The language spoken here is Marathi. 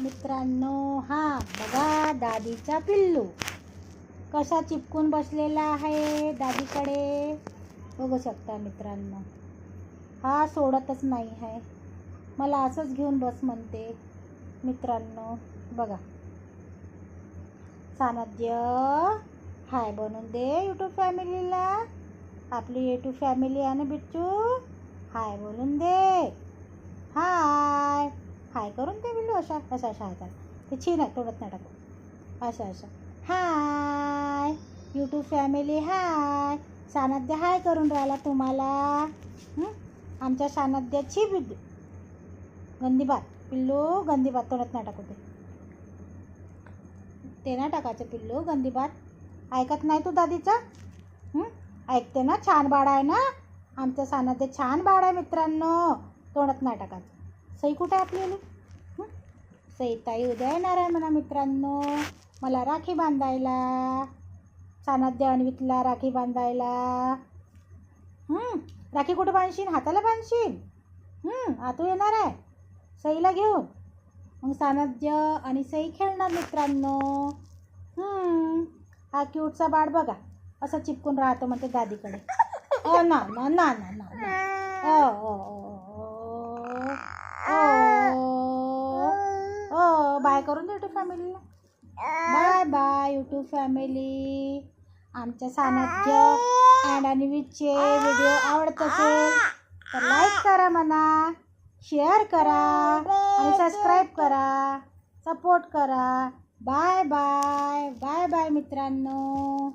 मित्रांनो, हा बघा दादीचा पिल्लू कसा चिपकून बसलेला आहे दादीकडे. बघू शकता मित्रांनो, हा सोडतच नाही आहे, मला असंच घेऊन बस म्हणते. मित्रांनो बघा, सानध्य हाय बनवून दे यूट्यूब फॅमिलीला. आपली यूट्यूब फॅमिली आहे ना बिट्टू, हाय बोलून दे. हाय हाय करून दे बिल्लू. अशा अशा अशा हाय करा, ते छीन आहे तोडत नाही टाकू. अशा अशा हाय यूट्यूब फॅमिली हाय. सानध्य हाय करून राहिला तुम्हाला. आमच्या सानध्याची बिल्लू गंदी बात. पिल्लू गंदी बात तोडत नाही टाकू. ते ना टाकायचं पिल्लू, गंदी बात ऐकत नाही तू दादीचा. ऐकते ना, छान बाळ आहे ना आमचं सानध्य, छान बाळ आहे मित्रांनो. तोडत नाही टाकायचं. सई कुठे आहे आपली? सई ताई उद्या येणार आहे म्हणा मित्रांनो, मला राखी बांधायला. सानध्य अन्वितला राखी बांधायला. राखी कुठे बांधशील? हाताला बांधशील? आतू येणार आहे सईला घेऊन. मग सानध्य आणि सई खेळणार मित्रांनो. हा क्यूटचा बाळ बघा असं चिपकून राहतो म्हणते दादीकडे. ओ ना ना ना ना ना ओ ओ बाय करून दे यूट्यूब फॅमिलीला. Bye bye YouTube family. आमच्या सानध्य अँड अन्वितचे व्हिडिओ आवडत असेल तर लाईक करा म्हणा, शेअर करा आणि सबस्क्राईब करा, सपोर्ट करा. बाय बाय बाय बाय मित्रांनो.